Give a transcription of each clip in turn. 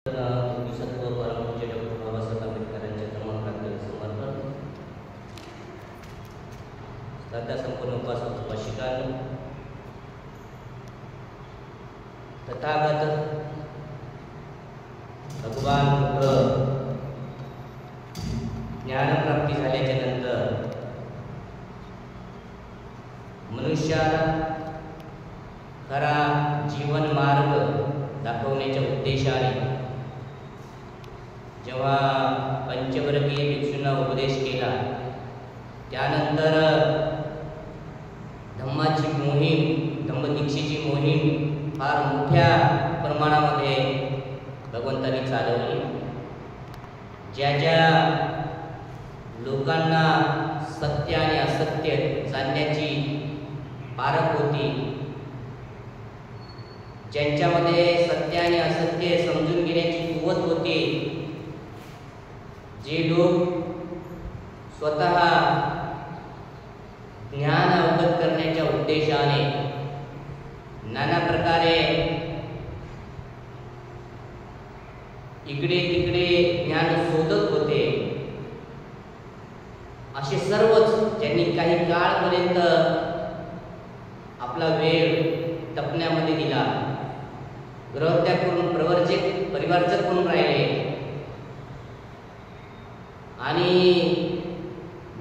बोधिसत्व परमपूज्य डॉक्टर बाबासाहेब आंबेडकरांच्या धर्मक्रांतीला समर्पण. श्रद्धा संपन्न उपासक उपासिकांनो, तथागत भगवान बुद्ध ज्ञानप्राप्ती झाल्याच्या नंतर मनुष्याला खरा जीवन मार्ग दाखवण्याच्या उद्देशाने जेव्हा पंचवर्गीय भिक्षूंना उपदेश केला, त्यानंतर धम्माची मोहीम, धम्मदीक्षेची मोहीम फार मोठ्या प्रमाणामध्ये भगवंतांनी चालवली. ज्या ज्या लोकांना सत्य आणि असत्य जाणण्याची पारख होती, ज्यांच्यामध्ये सत्य आणि असत्य समजून घेण्याची कुवत होती, जे लोक स्वतः ज्ञान अवगत करण्याच्या उद्देशाने नाना प्रकारे इकडे तिकडे ज्ञान शोधत होते, असे सर्वच ज्यांनी काही काळपर्यंत आपला वेळ तपण्यामध्ये दिला, गृहत्याग करून परिवारचक म्हणून राहिले आणि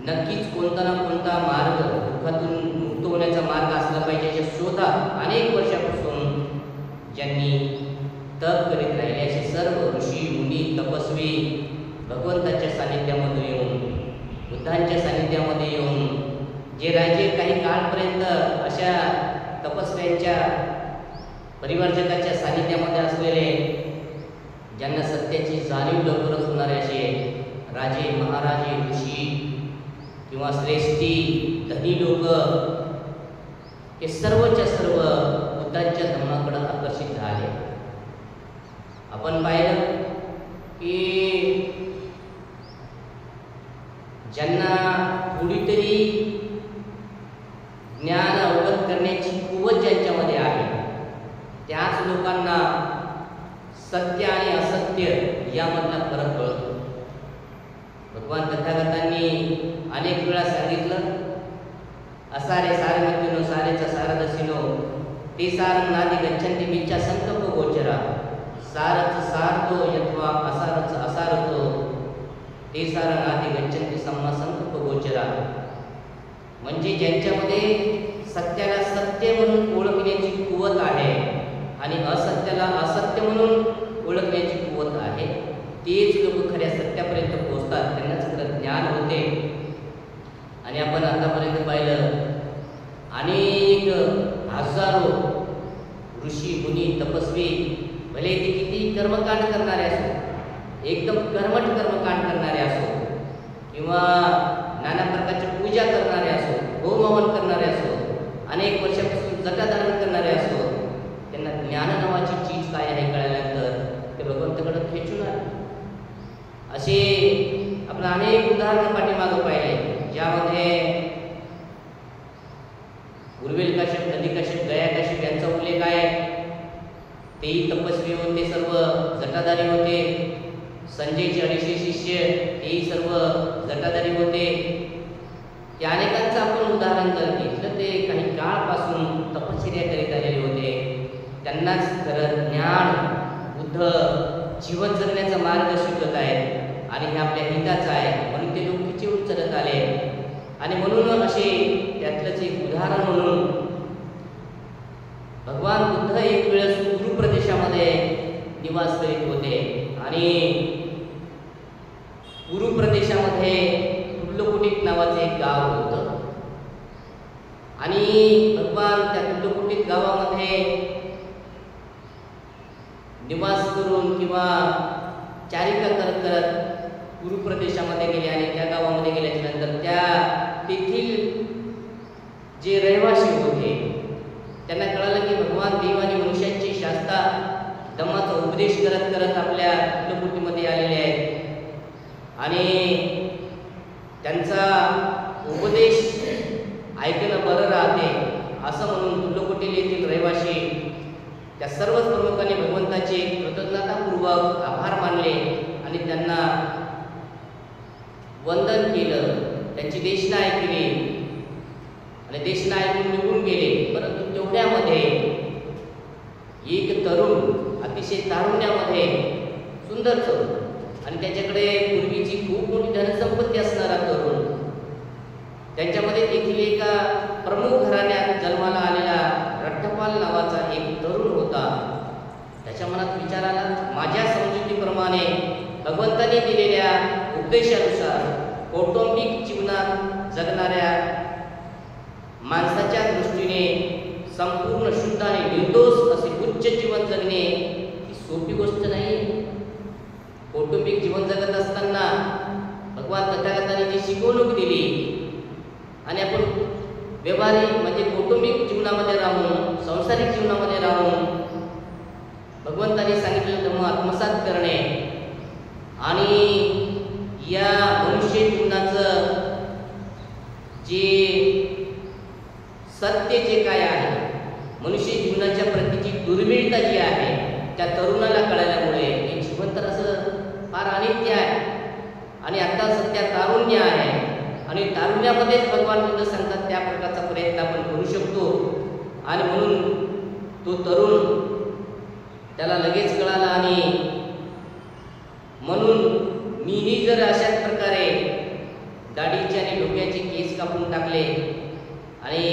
नक्कीच कोणता ना कोणता मार्ग, दुःखातून मुक्त होण्याचा मार्ग असला पाहिजे अशा शोधात अनेक वर्षापासून ज्यांनी तप करीत राहिले, असे सर्व ऋषी मुनी तपस्वी भगवंताच्या सानिध्यामध्ये येऊन, बुद्धांच्या सानिध्यामध्ये येऊन, जे राजे काही काळपर्यंत अशा तपस्व्यांच्या परिवारजकाच्या सानिध्यामध्ये असलेले, ज्यांना सत्याची जाणीव लवकरच होणारे असे राजे, महाराजे, ऋषी किंवा श्रेष्ठी, धनी लोक, हे सर्वच्या सर्व बुद्धांच्या धर्माकडे आकर्षित झाले. आपण पाहिलं की ज्यांना थोडीतरी ज्ञान अवगत करण्याची कुवत ज्यांच्यामध्ये आहे, त्याच लोकांना सत्य आणि असत्य यामधला फरक कळतो. भगवान तथागतांनी अनेक वेळा सांगितलं, असारे सारमत्युनो सारेचा सारदसिनो ते सारं नादी गच्छन्ति मिच्छा संकल्प गोचरा सारच सारतो यत्वा असारच असारतो ते सारं नादी गच्छन्ति सम्मा संकल्प गोचरा. म्हणजे ज्यांच्यामध्ये सत्याला सत्य म्हणून ओळखण्याची कुवत आहे आणि असत्याला असत्य म्हणून ओळखण्याची कुवत आहे, तेच लोक खऱ्या सत्यापर्यंत पोहोचतात, त्यांनाच खरं ज्ञान होते. आणि आपण आतापर्यंत पाहिलं, अनेक हजारो ऋषी मुनी तपस्वी, भले ते किती कर्मकांड करणारे असो, एकदम कर्मठ कर्मकांड करणारे असो किंवा नाना प्रकारची पूजा करणारे असो, होमहवन करणारे असो, अनेक वर्षापासून जटाधारण करणारे असो, त्यांना ज्ञान नावाची चीज काय आहे कळल्यानंतर ते भगवंताकडे खेचून आले. असे आपण अनेक उदाहरणं पाठीमागं पाहिले, ज्यामध्ये उर्वेल काश्यप, नदी काश्यप, गया काश्यप यांचा उल्लेख आहे. तेही तपस्वी होते, सर्व जटाधारी होते. संजयचे 250 शिष्य तेही सर्व जटाधारी होते. त्या अनेकांचं आपण उदाहरण जर घेतलं, ते काही काळपासून तपश्चर्या करीत आलेले होते. त्यांनाच खरं ज्ञान, बुद्ध जीवन जगण्याचा मार्ग शिकवत आहेत आणि हे आपल्या हिताचं आहे, म्हणून ते लोक खिचून चलत आले. आणि म्हणून असे त्यातलंच एक उदाहरण म्हणून भगवान बुद्ध एक वेळेस कुरु प्रदेशामध्ये निवास करीत होते आणि कुरु प्रदेशामध्ये तुल्लकुटीत नावाचं एक गाव होतं आणि भगवान त्या तुल्लकुटीत गावामध्ये निवास करून किंवा चारिका करत करत कुरु प्रदेशामध्ये गेले आणि त्या गावामध्ये गेल्याच्या नंतर त्या तेथील जे रहिवासी होते त्यांना कळालं की भगवान देव आणि मनुष्यांची शास्त्रा धम्माचा उपदेश करत करत आपल्या तुल्लकुटीमध्ये आलेले आहेत आणि त्यांचा उपदेश ऐकणं बरं राहते असं म्हणून तुल्लकुटी येथील रहिवासी त्या सर्वच प्रमुखांनी भगवंताचे कृतज्ञतापूर्वक आभार मानले आणि त्यांना वंदन केलं, त्यांची देशना ऐकली आणि देशना ऐकून निघून गेले. परंतु तेवढ्यामध्ये एक तरुण अतिशय तारुण्यामध्ये सुंदर तरुण आणि त्याच्याकडे पूर्वीची खूप मोठी धनसंपत्ती असणारा तरुण, त्यांच्यामध्ये देखील एका प्रमुख घराण्यात जन्माला आलेला रट्टपाल नावाचा एक तरुण होता. त्याच्या मनात विचार आला, माझ्या समजुतीप्रमाणे भगवंताने दिलेल्या उपदेशानुसार कौटुंबिक जीवनात जगणाऱ्या माणसाच्या दृष्टीने संपूर्ण शुद्ध आणि निर्दोष असे उच्च जीवन जगणे ही सोपी गोष्ट नाही. कौटुंबिक जीवन जगत असताना भगवान तथागतांनी जी शिकवणूक दिली आणि आपण व्यवहारिक म्हणजे कौटुंबिक जीवनामध्ये राहून, सांसारिक जीवनामध्ये राहून भगवंतांनी सांगितलेलं धर्म आत्मसात करणे आणि या मनुष्य जीवनाचं जे सत्य जे काय आहे, मनुष्य जीवनाच्या प्रतीची दुर्मिळता जी आहे त्या तरुणाला कळल्यामुळे हे जीवन तर असं फार अनित्य आहे आणि आता सध्या तारुण्य आहे आणि तारुण्यामध्येच भगवान बुद्ध सांगतात त्या प्रकारचा प्रयत्न आपण करू शकतो. आणि म्हणून तो तरुण त्याला लगेच कळाला आणि म्हणून मीही जर अशाच प्रकारे दाढीचे आणि डोक्याचे केस कापून टाकले आणि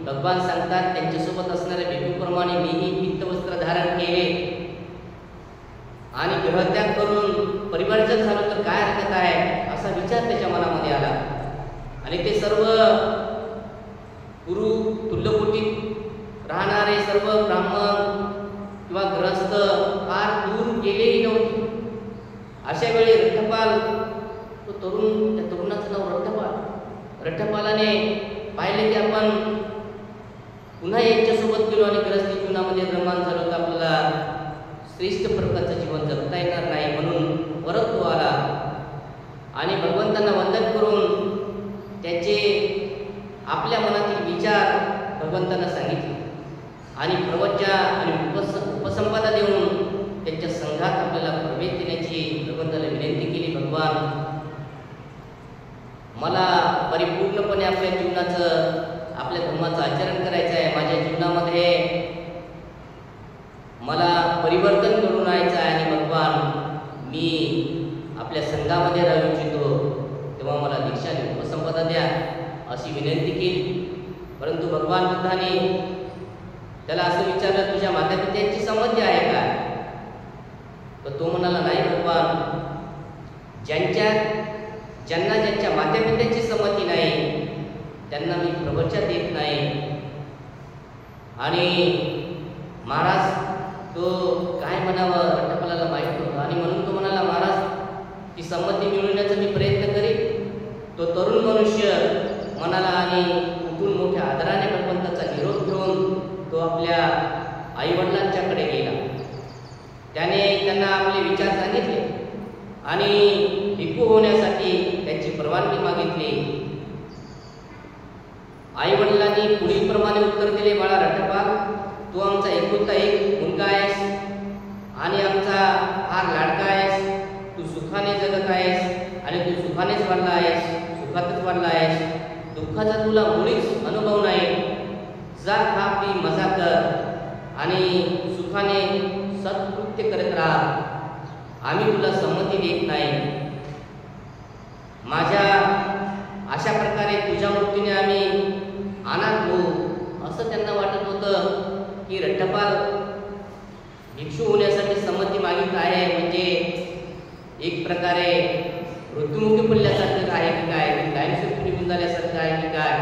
भगवान सांगतात त्यांच्यासोबत असणाऱ्या भिक्षूप्रमाणे मीही पित्तवस्त्र धारण केले आणि गृहत्याग करून परिवर्तन झालं तर काय हरकत आहे, असा विचार त्याच्या मनामध्ये आला. आणि ते सर्व गुरु तुल्यकोटीत राहणारे सर्व ब्राह्मण किंवा ग्रस्त फार दूर गेलेही नव्हते. अशा वेळी रट्टपाल, तो तरुण, त्या तरुणाचं नाव रट्टपाल, रट्टपालाने पाहिले की आपण पुन्हा यांच्यासोबत गेलो आणि ग्रस्ती जीवनामध्ये रममान झालो तर आपल्याला श्रेष्ठ प्रकारचं जीवन जगता येणार नाही. म्हणून परत तो आला आणि भगवंतांना वंदन करून त्याचे आपल्या मनातील विचार भगवंतांना सांगितले आणि प्रवचन आणि उपसंपदा देऊन त्यांच्या संघात आपल्याला प्रवेश देण्याची भगवंताला विनंती केली. भगवान, मला परिपूर्णपणे आपल्या जीवनाचं, आपल्या धर्माचं आचरण करायचं आहे. माझ्या जीवनामध्ये मला परिवर्तन करून यायचं आहे आणि भगवान मी आपल्या संघामध्ये राहू इच्छितो, तेव्हा मला दीक्षा आणि उपसंपदा द्या अशी विनंती केली. परंतु भगवान बुद्धाने त्याला असं विचारलं, तुझ्या मातापित्यांची संमती आहे का? तर तो म्हणाला, नाही भगवान, ज्यांच्या मातापित्यांची संमती नाही त्यांना मी प्रवचन देत नाही. आणि महाराज तो काय म्हणावं रट्टपालाला माहीत होतं आणि म्हणून तो म्हणाला, महाराज ती संमती मिळवण्याचा मी प्रयत्न करीन. तो तरुण मनुष्य म्हणाला आणि उठून मोठ्या आदराने भगवंताचा निरोप घेऊन तो आपल्या आईवडिलांच्याकडे गेला. त्याने त्यांना आपले विचार सांगितले आणि भिक्खू होण्यासाठी त्यांची परवानगी मागितली. आईवडिलांनी पुढील प्रमाणे उत्तर दिले, बाळा रट्टपाल, तू आमचा एकुलता एक मुलगा आहेस आणि आमचा फार लाडका आहेस. तू सुखाने जगत आहेस आणि तू सुखानेच वाढला आहेस, सुखातच वाढला आहेस. दुःखाचा तुला मुळीच अनुभव नाही. जा, खा, पी, मजा कर आणि सुखाने सत्कृत्य करत राहा. आम्ही तुला संमती देत नाही. माझ्या अशा प्रकारे तुझ्या मृत्यूने आम्ही अनाथ होऊ असं त्यांना वाटत होतं की रट्टपाल भिक्षू होण्यासाठी संमती मागित आहे म्हणजे एक प्रकारे मृत्युमुखी पडल्यासारखं आहे की काय, कायमस्वरूपी निघून झाल्यासारखं आहे की काय.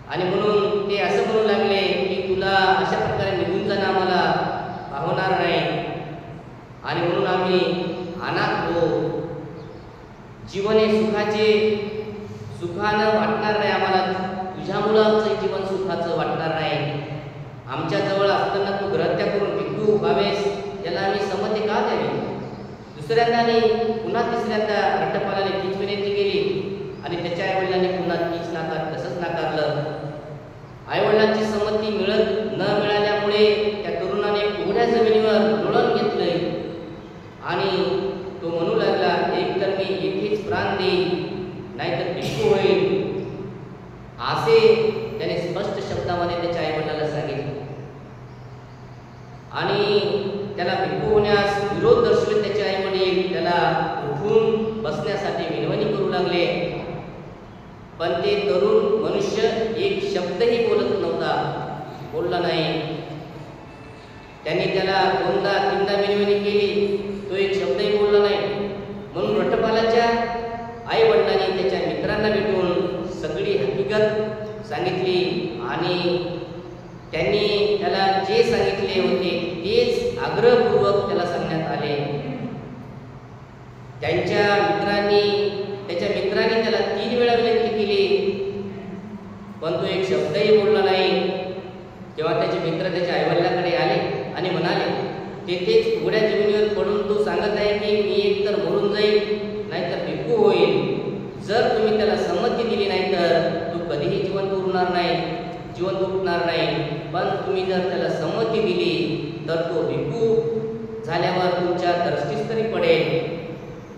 आणि म्हणून ते असं म्हणू लागले की तुला अशा प्रकारे निघून जाणं आम्हाला पाहणार नाही आणि म्हणून आम्ही अनाथ होऊ. जीवन हे सुखानं वाटणार नाही आम्हाला. तुझ्या मुलाचं जीवन सुखाचं वाटणार नाही. आमच्या जवळ असताना तू ग्रहत्या करून भिक्खू व्हावेस याला आम्ही संमती का द्यावी. दुसऱ्यांदा आणि पुन्हा तिसऱ्यांदा रट्टपालाने तीच विनंती केली आणि त्याच्या आईवडिलांनी पुन्हा तीच तसंच नाकारलं. आईवडिलांची संमती न मिळाल्यामुळे त्या तरुणाने जमिनीवर लोळण घेतलंय आणि तो म्हणू लागला, एक तर मी इथेच प्राण देईन, नाहीतर भिक्खू होईल, असे त्याने स्पष्ट शब्दामध्ये त्याच्या आईवडिलाला सांगितले. आणि त्याला भिक्खू होण्यास विरोध दर्शवत त्याचे आईवडील त्याला उठून बसण्यासाठी विनवणी करू लागले. पण ते तरुण मनुष्य एक शब्दही बोलला नाही. त्यांनी त्याला दोनदा तीनदा विनवणी केली, तो एक शब्दही बोलला नाही. म्हणून रठपालाच्या आई वडिलांनी त्याच्या मित्रांना भेटून सगळी हकीकत सांगितली आणि त्यांनी त्याला जे सांगितले होते तेच आग्रहपूर्वक त्याला सांगण्यात आले. त्याच्या मित्रांनी त्याला 3 वेळा विनंती केली, पण तो एक शब्दही बोलला नाही. तेव्हा त्याचे मित्र त्याच्या आईवडिलांकडे आले आणि म्हणाले, तेथेच उघड्या जमिनीवर पडून तो सांगत आहे की मी एकतर मरून जाईल, नाहीतर भिक्खू होईल. जर तुम्ही त्याला संमती दिली नाही तर तो कधीही जिवंत उठणार नाही. पण तुम्ही जर त्याला संमती दिली तर तो भिक्खू झाल्यावर तुमच्या दृष्टीस तरी पडेल.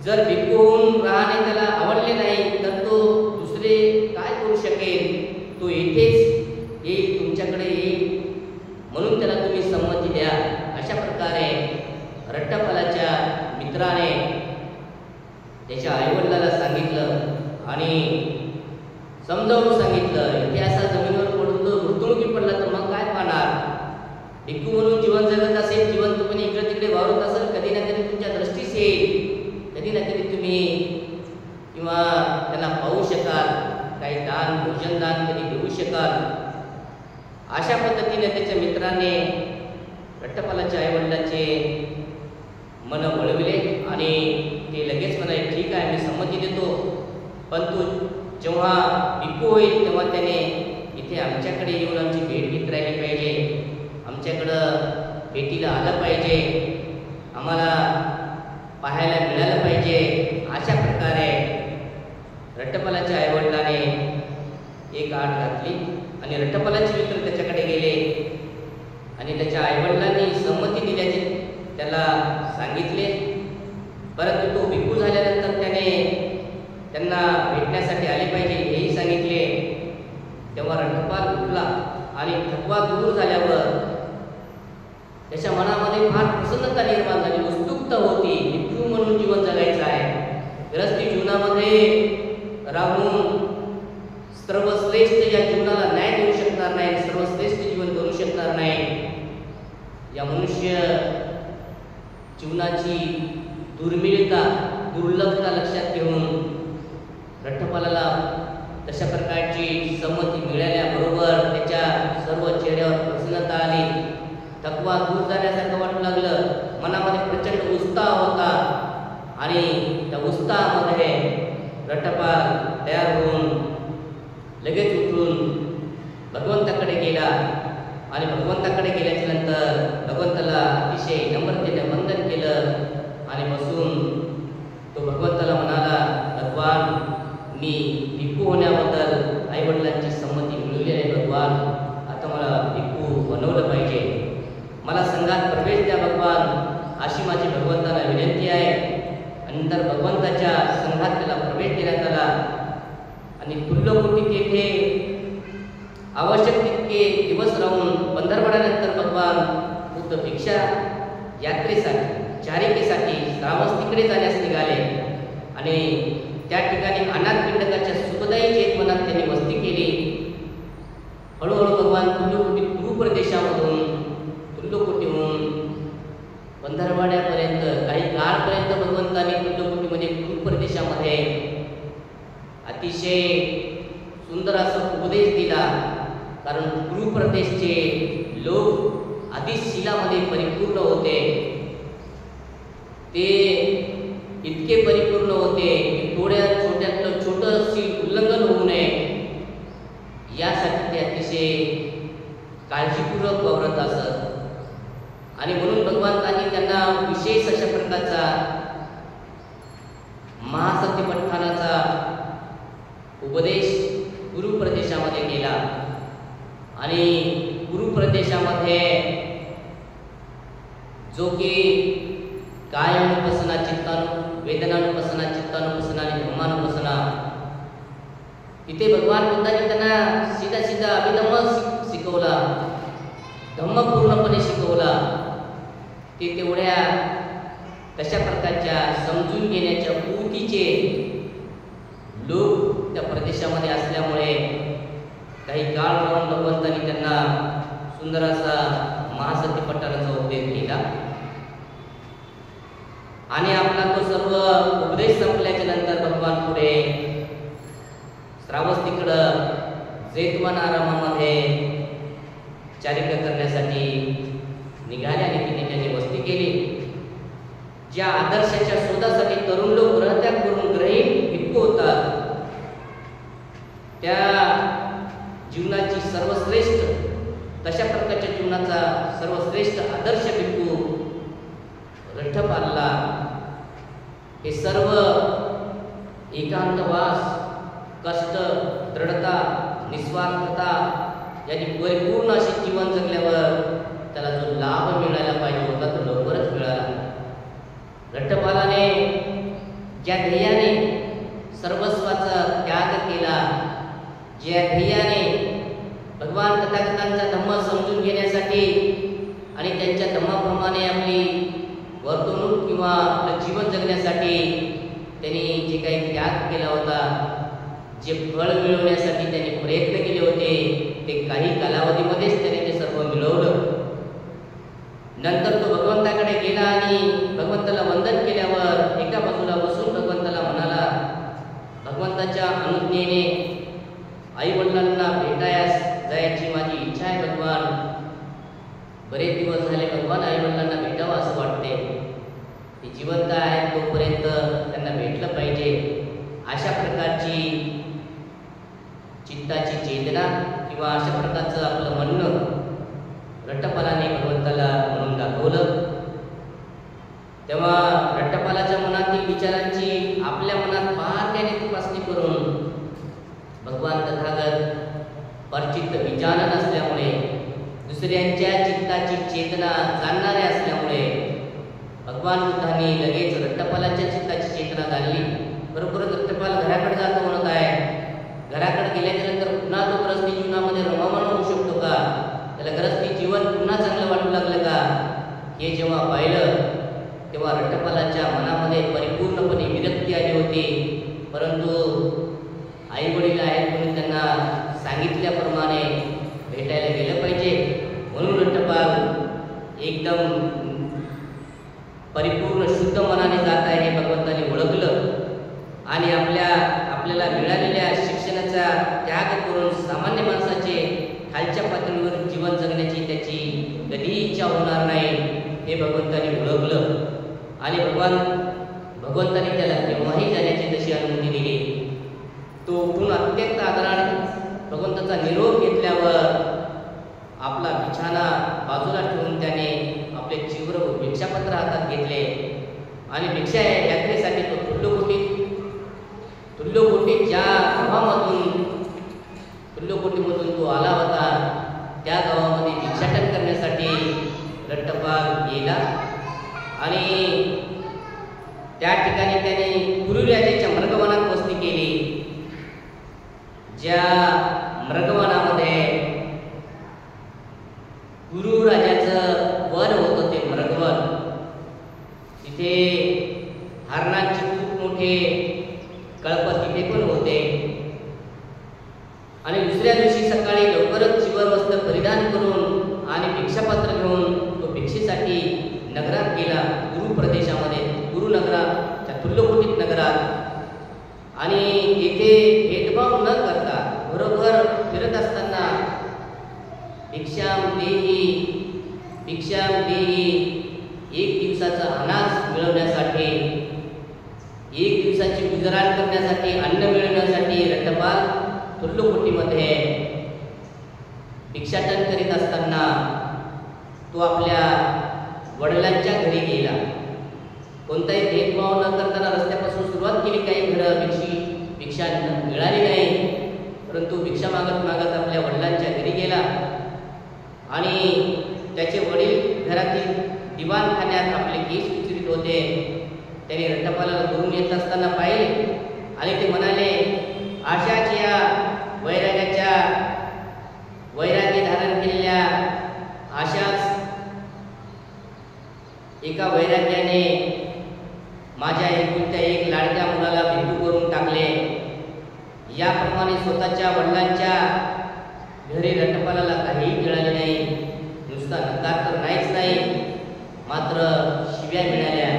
जर भिक्खू होऊन राहणे त्याला आवडले नाही तर तो दुसरे काय करू शकेल? तो इथेच येईल, तुमच्याकडे येईल, म्हणून त्याला तुम्ही संमती द्या. अशा प्रकारे रट्टपालाच्या मित्राने त्याच्या आईवडिलाला सांगितलं आणि समजावून सांगितलं, इथे असा जमिनीवर पडून तो मृत्युमुखी पडला तर मग काय पाहणार? भिक्खू म्हणून जीवन जगत असेल, जिवंतपणे इकडे तिकडे वावरत असेल, कधी ना कधी तुमच्या दृष्टीस येईल, कधी ना कधी तुम्ही किंवा त्यांना पाहू शकाल, काही दान भोजन दान कधी देऊ शकाल. अशा पद्धतीने त्याच्या मित्राने रट्टपालाच्या आईवडिलांचे मन वळविले आणि ते लगेच म्हणाले, ठीक आहे, मी संमती देतो, पण तू जेव्हा भिक्खू होईल तेव्हा त्याने इथे आमच्याकडे येऊन आमची भेट घेत राहिली पाहिजे, आमच्याकडं भेटीला आलं पाहिजे, आम्हाला पाहायला मिळालं पाहिजे. अशा प्रकारे रट्टपालाच्या आईवडिलाने एक आठ घातली आणि रट्टपालाचे मित्र त्याच्याकडे गेले आणि त्याच्या आईवडिलांनी संमती दिल्याचे त्याला सांगितले. परंतु तो भिक्खू झाल्यानंतर त्यांना भेटण्यासाठी आले पाहिजे हेही सांगितले. तेव्हा रट्टपाल उठला आणि थकवा दूर झाल्यावर त्याच्या मनामध्ये फार प्रसन्नता निर्माण झाली, उत्सुकता होती. भिक्खू म्हणून जीवन जगायचं आहे, गृहस्थी जीवनामध्ये राहून सर्वश्रेष्ठ या जीवनाला न्याय देऊ शकणार नाही, सर्वश्रेष्ठ जीवन करू शकणार नाही. या मनुष्य जीवनाची दुर्मिळता दुर्लभता लक्षात घेऊन रट्टपालाला तशा प्रकारची संमती मिळाल्याबरोबर त्याच्या सर्व चेहऱ्यावर प्रसन्नता आली, थकवा दूर झाल्यासारखं वाटू लागलं, मनामध्ये प्रचंड उत्साह होता आणि त्या उत्साहामध्ये रट्टपाल तयार होऊन लगेच उठून भगवंताकडे गेला आणि भगवंताकडे गेल्याच्या नंतर भगवंताला अतिशय नम्रतेने वंदन केलं आणि बसून तो भगवंताला म्हणाला, भगवान, मी भिक्खू होण्याबद्दल आईवडिलांची संमती मिळवली आहे. भगवान, आता मला भिक्खू बनवलं पाहिजे, मला संघात प्रवेश द्या भगवान, अशी माझी भगवंताला विनंती आहे. नंतर भगवंताच्या संघात त्याला प्रवेश देण्यात आला आणि तुल्यकोटी तेथे आवश्यक तितके दिवस राहून पंधरवड्यानंतर भगवान बुद्ध भिक्षा यात्रेसाठी चारिकेसाठी श्रावस्तीकडे जाण्यास निघाले आणि त्या ठिकाणी अनाथ पिंडकाच्या सुखदायी चेतवनात त्यांनी वस्ती केली. हळूहळू भगवान तुल्यकोटी भूप्रदेशामधून तुल्यकोटीहून पंधरवाड्यापर्यंत काही काळपर्यंत भगवंतांनी तुल्यकोटीमध्ये भूप्रदेशामध्ये अतिशय सुंदर असा उपदेश दिला. कारण भूप्रदेशचे लोक आधीच शिलामध्ये परिपूर्ण होते, ते इतके परिपूर्ण होते की थोड्या छोट्यातलं छोटं शील उल्लंघन होऊ नये यासाठी ते अतिशय काळजीपूर्वक वावरत असत. आणि म्हणून भगवंतांनी त्यांना विशेष अशा प्रकारचा महासत्यपठणाचा उपदेश गुरु प्रदेशामध्ये केला आणि गुरु प्रदेशामध्ये जो की कायानुपसना, चित्तानु वेदनानुपसना, चित्तानुपसना आणि धम्मानुपसना, तिथे भगवान बुद्धांनी त्यांना सीधा सीधा अभिधम्म शिकवला, धम्म पूर्णपणे शिकवला. ते तेवढ्या तशा प्रकारच्या समजून घेण्याच्या ऊतीचे लोक त्या प्रदेशामध्ये असल्यामुळे काही काळ राहून भगवंतांनी त्यांना सुंदर असा महासतीपट्टणाचा उपदेश केला. आणि आपला तो सर्व उपदेश संपल्याच्या नंतर भगवान पुढे श्रावस्तीकडं जैतवन आरामामध्ये चारिका करण्यासाठी निघाले आणि तिने त्याची वस्ती केली. ज्या आदर्शाच्या शोधासाठी तरुण लोक ग्रहत्याग करून ग्रहीत भिक्खू होतात, त्या जीवनाची सर्वश्रेष्ठ तशा प्रकारच्या जीवनाचा सर्वश्रेष्ठ आदर्श भिक्खू रठ्ठपालला हे सर्व एकांतवास, कष्ट, दृढता, निस्वार्थता यांनी परिपूर्ण असे जीवन जगल्यावर त्याला जो लाभ मिळायला पाहिजे होता तो लवकरच मिळाला. रठ्ठपालाने ज्या ध्येयाने सर्वस्वाचा त्याग केला, ज्या ध्येयाने भगवान तथागतांचा धम्म समजून घेण्यासाठी आणि त्यांच्या धम्माप्रमाणे आपली वर्तणूक किंवा आपलं जीवन जगण्यासाठी त्यांनी जे काही त्याग केला होता, जे फळ मिळवण्यासाठी त्यांनी प्रयत्न केले होते, ते काही कालावधीमध्येच त्याने ते सर्व मिळवलं. नंतर तो भगवंताकडे गेला आणि भगवंताला वंदन केल्यावर एका बाजूला बसून भगवंताला म्हणाला, भगवंताच्या अनुज्ञेने आई वडिलांना भेटायास जायची माझी इच्छा आहे भगवान. बरेच दिवस झाले भगवान आई वडिलांना भेटावं असं वाटते. ते जिवंत आहेत तोपर्यंत त्यांना भेटलं पाहिजे. अशा प्रकारची चित्ताची चेतना किंवा अशा प्रकारचं आपलं म्हणणं रठ्ठपालाने भगवंताला म्हणून दाखवलं. तेव्हा रठ्ठपालाच्या मनातील विचारांची आपल्या मनात बारकाईने तपासणी करून भगवान तथागत परिचित विचारण असल्यामुळे, दुसऱ्यांच्या चित्ताची चेतना जाणणारे असल्यामुळे भगवान बुद्धांनी लगेच रठ्ठपालाच्या चित्ताची चेतना जाणली. बरोबरच रठ्ठपाल घराकडे जातो म्हणत आहे. घराकडे गेल्याच्या नंतर पुन्हा तो गृहस्थी जीवनामध्ये रममाण होऊ शकतो का, त्याला गृहस्थी जीवन पुन्हा चांगलं वाटू लागलं का, हे जेव्हा पाहिलं तेव्हा रठ्ठपालाच्या मनामध्ये परिपूर्णपणे विरक्ती आली होती. परंतु आई वडील आहेत म्हणून त्यांना सांगितल्याप्रमाणे भेटायला गेलं पाहिजे, म्हणून रठ्ठपाल एकदम परिपूर्ण शुद्ध मनाने जात आहे हे भगवंताने ओळखलं आणि आपल्याला मिळालेल्या शिक्षणाचा त्याग करून सामान्य माणसाचे खालच्या पातळीवर जीवन जगण्याची त्याची कधीही इच्छा होणार नाही हे भगवंताने ओळखलं. आणि भगवंताने त्याला केव्हाही जाण्याची तशी अनुमती दिली. तो उठून अत्यंत आदराने भगवंताचा निरोप घेतल्यावर आपला बिछाना बाजूला ठेवून त्याने आपले चिवर भिक्षापत्र हातात घेतले आणि भिक्षा यात्रेसाठी तो तुल्यकोटी ज्या तुल्यकोटीमधून तो आला होता त्या गावामध्ये भिक्षाटन करण्यासाठी रठ्ठपाल गेला. आणि त्या ठिकाणी त्याने गुरुराजाच्या मृगवनात वस्ती केली. ज्या मृगवनामध्ये गुरुराजाचं वन होतं ते मृगवन, तिथे हरणांचे खूप मोठे कळप तिथे पण होते. आणि दुसऱ्या दिवशी सकाळी लवकरच चिवर वस्त्र परिधान करून आणि भिक्षापत्र घेऊन तो भिक्षेसाठी नगरात गेला, गुरु प्रदेशामध्ये, गुरुनगराच्या तुल्यकोटीत नगरात. आणि येथे भेदभाव न करता बरोबर फिरत असताना भिक्षाम देही एक दिवसाचा अनाज मिळवण्यासाठी, एक दिवसाची गुजराण करण्यासाठी, अन्न मिळवण्यासाठी रठ्ठपाल तुल्यकोटीमध्ये भिक्षाटन करीत असताना तो आपल्या वडिलांच्या घरी गेला. कोणताही भेदभाव न करताना रस्त्यापासून सुरुवात केली. काही घरं भिक्षा मिळाली नाही, परंतु भिक्षा मागत मागत आपल्या वडिलांच्या घरी गेला आणि त्याचे वडील घरातील दिवाणखान्यात आपले केस विचारित होते. त्यांनी रट्टपालाला दुरून येत असताना पाहिले आणि ते म्हणाले, अशाच या वैराग्य धारण केलेल्या अशाच एका वैराग्याने माझ्या एकुलत्या एक लाडक्या मुलाला भिक्खू करून टाकले. याप्रमाणे स्वतःच्या वडिलांच्या घरी रट्टपालाला काहीही मिळाले नाही. नुसता नकार तर नाहीच नाही, मात्र शिव्या मिळाल्या.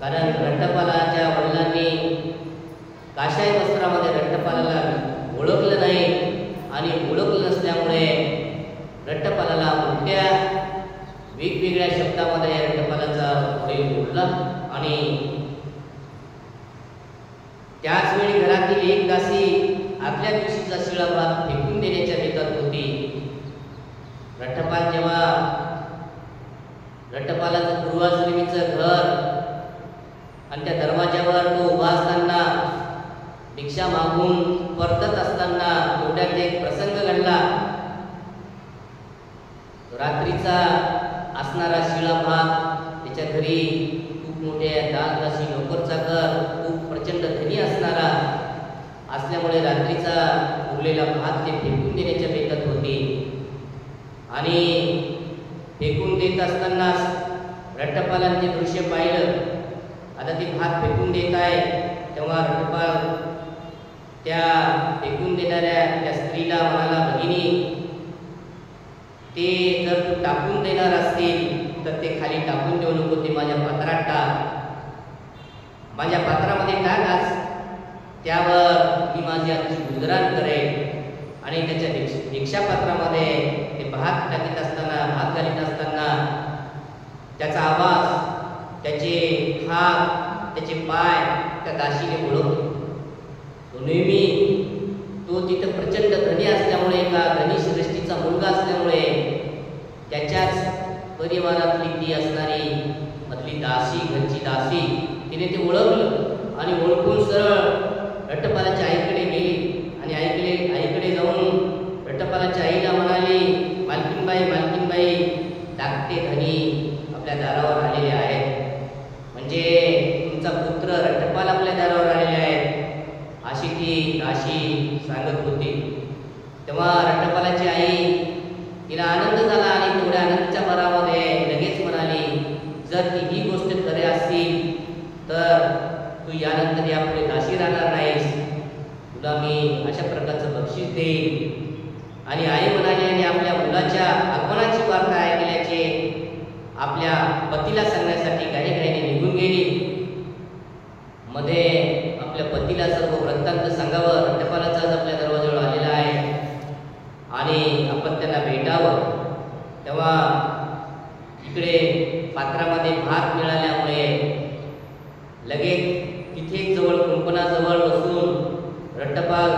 कारण रट्टपालाच्या वडिलांनी काशाय वस्त्रामध्ये रट्टपालाला ओळखलं नाही आणि ओळखलं नसल्यामुळे रट्टपालाला उलट्या वेगवेगळ्या शब्दामध्ये रट्टपालाचा पुढे बोलला. आणि त्याच वेळी घरातील एक दासी आदल्या दिवशीचा शिळा भात फेकून देण्याच्या बेतात होती. रट्टपाल जेव्हा रट्टपालाचं पूर्वाश्रमीचं घर आणि त्या दरवाजावर तो उभा असताना भिक्षा मागून परतत असताना तेवढ्यात एक प्रसंग घडला. रात्रीचा असणारा शिळा भात, त्याच्या घरी खूप मोठे दासी नोकरचाकर, खूप प्रचंड धनी असणारा असल्यामुळे रात्रीचा उरलेला भात ते फेकून देण्याच्या बेतात होती. आणि फेकून देत असताना रट्टपालाने ते दृश्य पाहिलं. आता ती भात फेकून देत आहे तेव्हा रट्टपाल त्या फेकून देणाऱ्या त्या स्त्रीला म्हणाला, भगिनी, ते जर तू टाकून देणार असतील तर ते खाली टाकून देऊ नको, ते माझ्या पात्रात टाक, माझ्या पात्रामध्ये टाकाच, त्यावर मी माझी आजची गुजराण करेन. आणि त्याच्या भिक्षापात्रामध्ये ते भात टाकीत असताना, भात घालीत असताना त्याचा आवाज, त्याचे हात, त्याचे पाय त्या दासीने ओळखले. तो नेहमी तो तिथं प्रचंड धनी असल्यामुळे, एका धनी श्रेष्ठीचा मुलगा असल्यामुळे त्याच्याच परिवारातली ती असणारी मधली दासी, घरची दासी, तिने ते ओळखलं आणि ओळखून सरळ रट्टपालाच्या आईकडे गेली आणि आईकडे जाऊन रट्टपालाच्या आईला म्हणाली, मालकीनबाई, धाकटे धनी आपल्या दारावर आलेले आहेत, म्हणजे तुमचा पुत्र रट्टपाल आपल्या दारावर आलेले आहेत, अशी ती दासी सांगत होती. तेव्हा रट्टपालाची आई, तिला आनंद झाला आणि तेवढ्या आनंदाच्या भरामध्ये लगेच म्हणाली, जर ती ही गोष्ट खरी असतील तर तू यानंतर यापुढे दासी राहणार नाहीस, तुला मी अशा प्रकारचं बक्षीस देईन. आणि आई म्हणाली, आणि आपल्या मुलाच्या आगमनाची वार्ता ऐकल्याचे आपल्या पतीला सांगण्यासाठी घाईघाईने निघून गेली. मध्ये आपल्या पतीला सर्व वृत्तांत सांगावं, रट्टपालाचा आपल्या दरवाजावर आलेला आहे आणि आपण त्यांना भेटावं. तेव्हा इकडे पात्रामध्ये भात मिळाल्यामुळे लगेच तिथे जवळ कुंपणाजवळ बसून रट्टपाल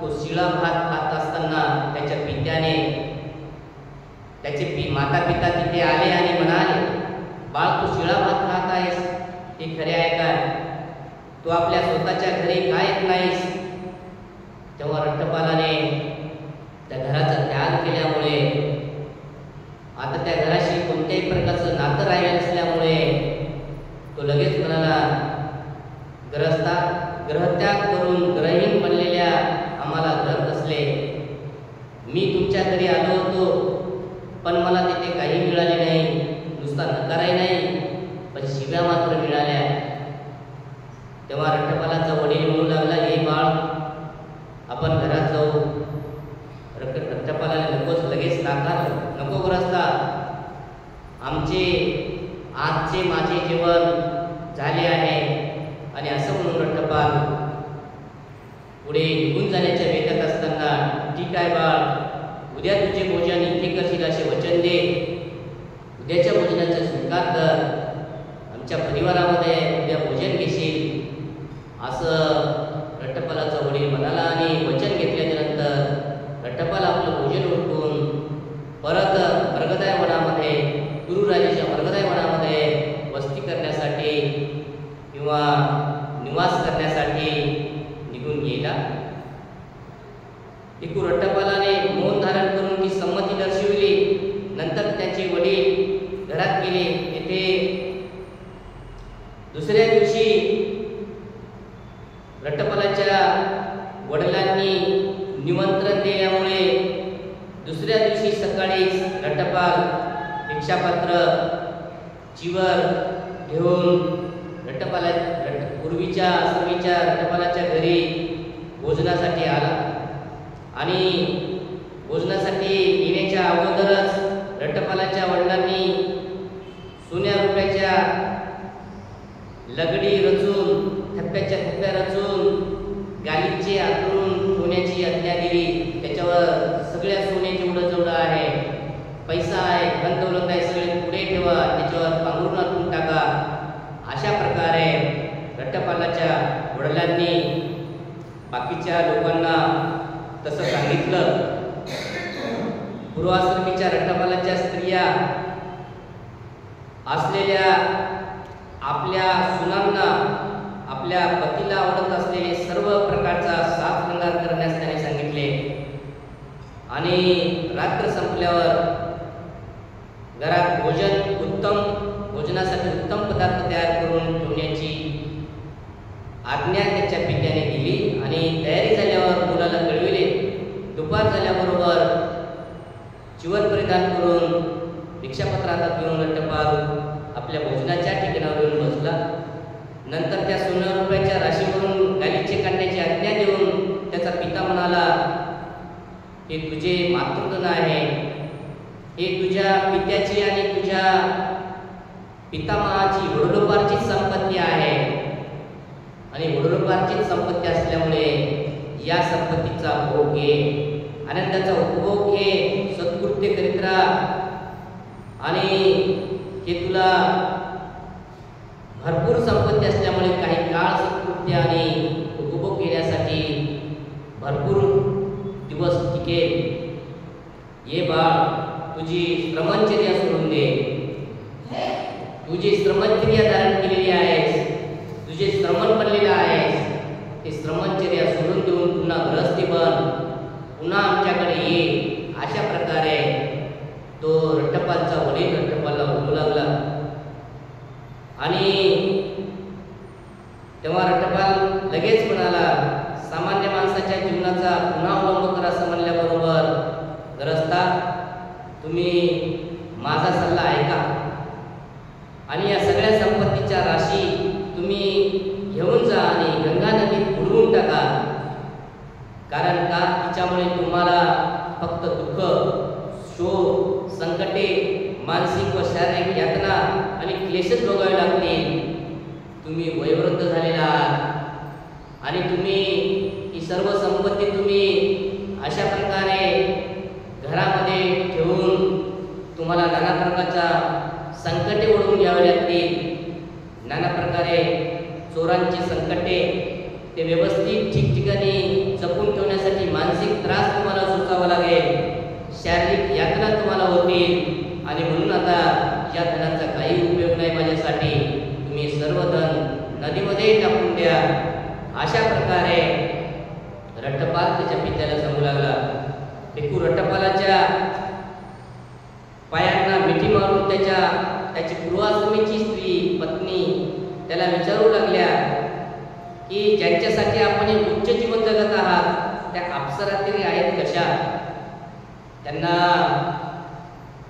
तो शिळा भात खात असताना त्याच्या पित्याने, त्याचे माता पिता तिथे आले आणि म्हणाले, बाळ, तू शिळा भात खात आहेस, हे खरे आहे काय? तू आपल्या स्वतःच्या घरी का येत नाहीस? तेव्हा रट्टपालाने त्या घराचा त्याग केल्यामुळे, आता त्या घराशी कोणत्याही प्रकारचं नातं राहिलं नसल्यामुळे तो लगेच म्हणाला, ग्रहत्याग करून ग्रहहीन बनलेल्या आम्हाला घर असले, मी तुमच्या घरी आलो होतो पण मला तिथे काही मिळाले नाही, नुसता नकारही नाही पण शिव्या मात्र मिळाल्या. तेव्हा रट्टपालाचा वडील म्हणू लागला, हे बाळ, आपण घरात जाऊ. रट्टपालाने नकोच, लगेच नाकारलं, नको ग्रस्ता, आमचे आजचे माझे जेवण झाले आहे. आणि असं म्हणून रट्टपाल पुढे निघून जाण्याच्या बेतात असताना, ठीक आहे बाळ, उद्या तुझे भोजन इथे करशील असे वचन दे, उद्याच्या भोजनाचा स्वीकार कर, आमच्या परिवारामध्ये उद्या भोजन घेशील, असं रट्टपालाचा वडील म्हणाला. आणि वचन घेतल्याच्या नंतर रट्टपाल आपलं भोजन उरकून परत मृगदाय वनामध्ये, गुरुराजाच्या मृगदाय वनामध्ये वस्ती करण्यासाठी किंवा निवास करण्यासाठी निघून गेला. एकूण रट्टपालाने मौन धारण करून ती संमती दर्शविली. नंतर त्याचे वडील घरात गेले दुसऱ्या दिवशी रट्टपालाच्या वडिलांनी निमंत्रण दिल्यामुळे दुसऱ्या दिवशी सकाळीच रट्टपाल भिक्षापात्र चिवर घेऊन पूर्वीच्या सवीच्या रट्टपालाच्या घरी भोजनासाठी आला आणि भोजनासाठी येण्याच्या अगोदरच रट्टपालाच्या वडिलांनी सोन्या रुपयाच्या लगडी रचून थप्प्याच्या थप्प्या रचून गालीचे आतरून ठेवण्याची आज्ञा दिली. त्याच्यावर सगळ्या सोन्याची जेवढं आहे, पैसा आहे, धन दौलत आहे, सगळे पुढे ठेवा, त्याच्यावर पांघरून आतून टाका. अशा प्रकारे रट्टपालाच्या वडिलांनी बाकीच्या लोकांना तसं सांगितलं. पूर्वाश्रमीच्या रट्टपालाच्या स्त्रिया असलेल्या आपल्या सुनांना आपल्या पतीला आवडत असलेले सर्व प्रकारचा साज शृंगार करण्यास त्याने सांगितले आणि रात्र संपल्यावर घरात भोजनासाठी उत्तम पदार्थ तयार करून ठेवण्याची आज्ञा त्याच्या पित्याने दिली आणि तयारी झाल्यावर मुलाला कळविले. दुपार झाल्याबरोबर चिवर परिधान करून भिक्षापत्र हातात घेऊन रट्टपाल आपल्या भोजनाच्या ठिकाणावर येऊन बसला. नंतर त्या सोन्या रुपयाच्या राशीवरून गालीचे काढण्याची आज्ञा देऊन त्याचा पिता म्हणाला, हे तुझे मातृधन आहे, हे तुझ्या पित्याची आणि तुझ्या पितामहाची वडिलोपार्जित संपत्ती आहे आणि वडिलोपार्जित संपत्ती असल्यामुळे या संपत्तीचा भोग घे, आनंदाचा उपभोग घे, सत्कृत्य करीत राहा आणि हे तुला भरपूर संपत्ती असल्यामुळे काही काळ सत्कृत्य आणि उपभोग घेण्यासाठी भरपूर दिवस टिकेल. ये बाळ, तुझी श्रमणचर्या सोडून दे. तुझी श्रमणचर्या धारण केलेली आहेस, तुझे श्रमण बनलेलं आहेस, ते श्रमणचर्या सोडून देऊन पुन्हा गृहस्थी बन, पुन्हा आमच्याकडे ये. अशा प्रकारे तो रट्टपालचा वडील रट्टपालला बोलू लागला आणि तेव्हा रट्टपाल लगेच म्हणाला, सामान्य माणसाच्या जीवनाचा पुन्हा अवलंब करा असं म्हणल्याबरोबर, गृहस्था तुम्ही माझा सल्ला ऐका आणि या सगळ्या संपत्तीच्या राशी तुम्ही घेऊन जा आणि गंगा नदीत बुडवून टाका. कारण का तिच्यामुळे तुम्हाला फक्त दुःख, शोक, संकटे, मानसिक व शारीरिक यातना आणि क्लेशच भोगावे लागतील. तुम्ही वयोवृद्ध झालेला आहात आणि तुम्ही ही सर्व संपत्ती तुम्ही अशा प्रकारे घरामध्ये ठेवून तुम्हाला नाना प्रकारच्या संकटे ओढून घ्यावे लागतील. नाना प्रकारे चोरांची संकटे, ते व्यवस्थित ठिकठिकाणी जपून ठेवण्यासाठी मानसिक त्रास तुम्हाला सोसावा लागेल, शारीरिक यातना तुम्हाला होतील आणि म्हणून आता या धनाचा काही उपयोग नाही माझ्यासाठी, तुम्ही सर्व धन नदीमध्ये टाकून द्या. अशा प्रकारे रट्टपाल त्याच्या पित्याला सांगू लागला. भिक्खू रट्टपालाच्या पायांना मिठी मारून त्याची पूर्वाश्रमीची स्त्री पत्नी त्याला विचारू लागल्या की ज्यांच्यासाठी आपण एक उच्च जीवन जगत आहात त्या अप्सरा तरी आहेत कशा? त्यांना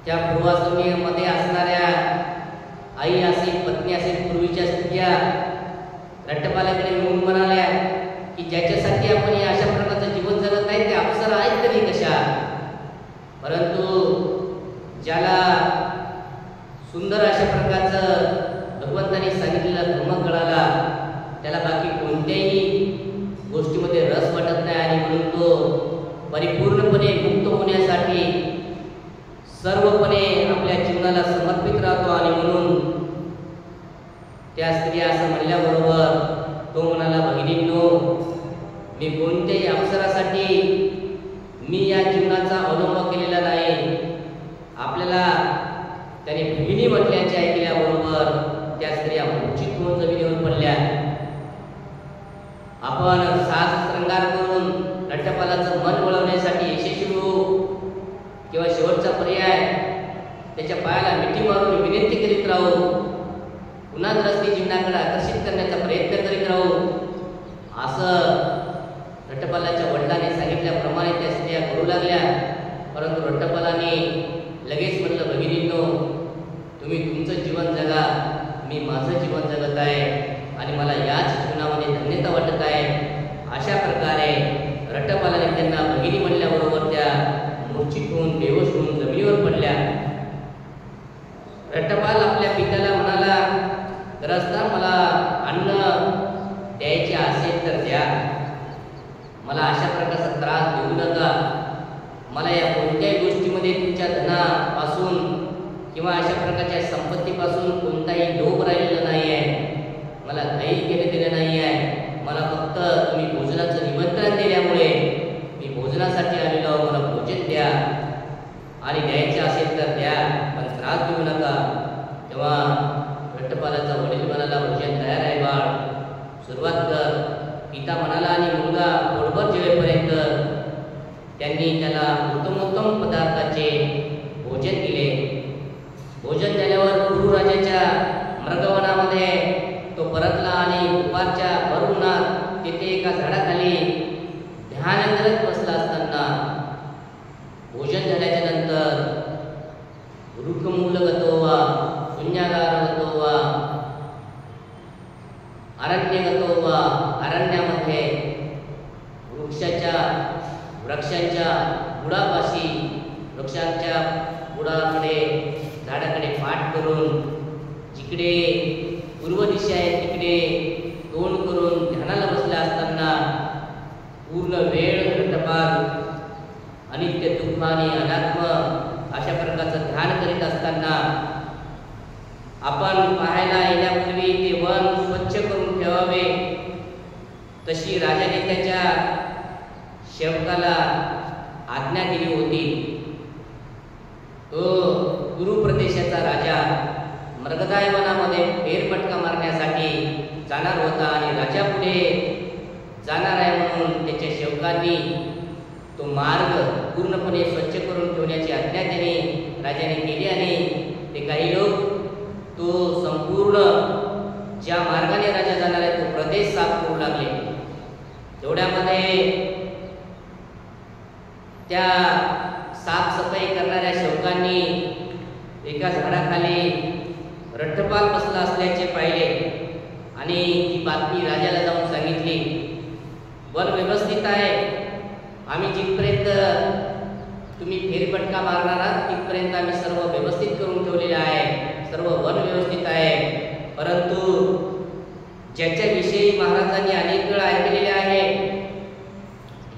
त्या पूर्वाश्रमीमध्ये असणाऱ्या आई असेल, पत्नी असेल, पूर्वीच्या स्त्रिया रट्टपालाकडे येऊन म्हणाल्या की ज्याच्यासाठी आपण अशा प्रकारचं जीवन जगत नाही ते अप्सरा आहेत तरी कशा? परंतु ज्याला सुंदर अशा प्रकारचं भगवंतांनी सांगितलेला धर्म कळाला त्याला बाकी कोणत्याही गोष्टीमध्ये रस वाटत नाही आणि म्हणून तो परिपूर्णपणे मुक्त होण्यासाठी सर्वपणे आपल्या जीवनाला समर्पित राहतो. आणि म्हणून त्या स्त्रिया असं म्हणल्याबरोबर तो म्हणाला, भगिनींनो, मी कोणत्याही अवसरासाठी मी या जीवनाचा अवलंब केलेला नाही. आपल्याला त्याने भगिनी म्हटल्याचे ऐकल्याबरोबर त्या स्त्रिया मूर्छित होऊन जमिनीवर पडल्या. आपण साज शृंगार करून रट्टपालाचं मन वळवण्यासाठी यशस्वी होऊ किंवा शेवटचा पर्याय त्याच्या पायाला मिठी मारून विनंती करीत राहू, पुन्हा ग्रस्ती जीवनाकडे आकर्षित जगत आहे आणि मला याच जीवनामध्ये धन्यता वाटत आहे. अशा प्रकारे रट्टपालाने त्यांना भगिनी म्हणल्याबरोबर त्या मूर्छित होऊन बेहोश होऊन जमिनीवर पडल्या. रट्टपाल आपल्या पित्याला म्हणाला, गरजदार मला अन्न द्यायचे असेल तर द्या, मला अशा प्रकारचा त्रास देऊ नका. मला या कोणत्याही गोष्टीमध्ये तुमच्या धनापासून किंवा अशा प्रकारच्या संपत्तीपासून कोणताही लोभ राहिलेला नाही आहे. मला काही केले दिले नाही आहे. मला फक्त तुम्ही भोजनाचं निमंत्रण दिल्यामुळे मी भोजनासाठी आलेलो आहो. मला भोजन द्या आणि द्यायचे असेल तर द्या, पण त्रास देऊ नका. तेव्हा रट्टपालाचा वडील म्हणाला, भोजन तयार आहे बाळ, सुरुवात कर. पिता म्हणाला आणि मुलगा पोटभर जेवेपर्यंत त्यांनी त्याला उत्तमोत्तम पदार्थाचे भोजन दिले. भोजन झाल्यावर कुरु राजाच्या मृगवनामध्ये तो परतला आणि दुपारच्या भर उन्हात तेथे एका झाडाखाली ध्यान करत बसला असताना भोजन झाल्याच्या नंतर वृक्षमूलगतो वा शून्यागारगतो वा अरण्यगतो वा अरण्यामध्ये वृक्षांच्या बुडापाशी वृक्षांच्या बुडाकडे झाडाकडे पाठ करून जिकडे पूर्व दिशा आहे तिकडे तोंड करून ध्यानाला बसला असताना पूर्ण वेळ रट्टपाल अनित्य दुःख आणि अनात्म अशा प्रकारचं ध्यान करीत असताना आपण पाहायला येण्यापूर्वी ते वन स्वच्छ करून ठेवावे तशी राजाने त्याच्या सेवकाला आज्ञा दिली होती. तो कुरु प्रदेशाचा राजा मृगदाय वनामध्ये फेरफटका मारण्यासाठी जाणार होता आणि राजा पुढे जाणार आहे म्हणून त्याच्या सेवकांनी तो मार्ग पूर्णपणे स्वच्छ करून ठेवण्याची आज्ञा राजाने केली आणि ते काही लोक तो संपूर्ण ज्या मार्गाने राजा जाणार आहे तो प्रदेश साफ करू लागले. तेवढ्यामध्ये त्या साफसफाई करणाऱ्या सेवकांनी एका झाडाखाली रट्टपाल बसला असल्याचे पाहिले आणि ती बातमी राजाला जाऊन सांगितली. वन व्यवस्थित आहे, आम्ही जिथपर्यंत तुम्ही फेरफटका मारणार आहात तिथपर्यंत आम्ही सर्व व्यवस्थित करून ठेवलेले आहे, सर्व वन व्यवस्थित आहे. परंतु ज्याच्याविषयी महाराजांनी अनेक वेळा ऐकलेले आहे,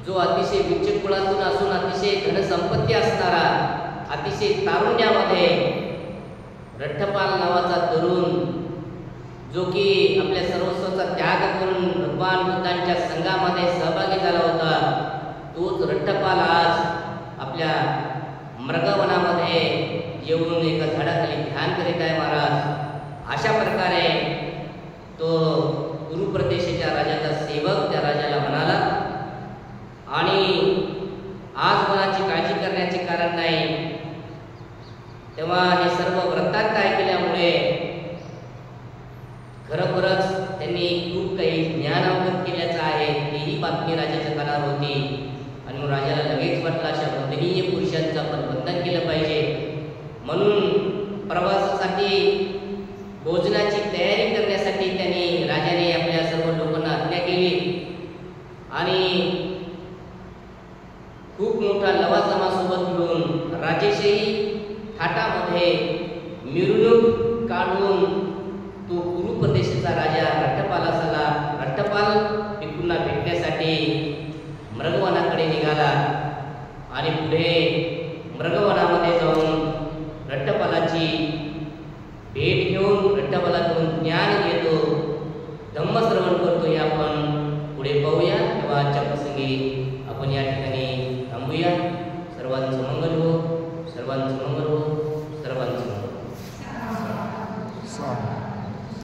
जो अतिशय उच्च कुळातून असून अतिशय धनसंपत्ती असणारा, अतिशय तारुण्यामध्ये रट्टपाल नावाचा तरुण, जो की आपल्या सर्वस्वाचा त्याग करून भगवान बुद्धांच्या संघामध्ये सहभागी झाला होता, तोच रट्टपाल आज आपल्या मृगवनामध्ये येऊन एका झाडाखाली ध्यान करीत आहे महाराज. अशा प्रकारे तो कुरु प्रदेशाच्या राजाचा सेवक त्या राजाला म्हणाला आणि आज मनाची काळजी करण्याचे कारण नाही. तेव्हा हे सर्व वृत्तांत ऐकल्यामुळे खरोखरच त्यांनी खूप काही ज्ञान अवगत केल्याचं आहे, तेही बातमी राजाच्या कानावर होती. आणि मग राजाला लगेच वाटलं अशा वंदनीय पुरुषांचं आपण वंदन केलं पाहिजे. म्हणून प्रवासासाठी भोजनाची तयारी करण्यासाठी त्यांनी राजाने आपल्या सर्व लोकांना आज्ञा केली आणि खूप मोठा लवाजमा सोबत घेऊन राजेशाही थाटामध्ये मिरवणूक काढून तो कुरु प्रदेशाचा राजा रट्टपाल पुन्हा भेटण्यासाठी मृगवनाकडे निघाला आणि पुढे मृगवनामध्ये जाऊन रट्टपालाची भेट घेऊन रट्टपालाकडून ज्ञान घेतो, धम्मश्रवण करतो. हे आपण पुढे पाहूया. तेव्हा आजच्या प्रसंगी आपण या ठिकाणी थांबूया. सर्वांचं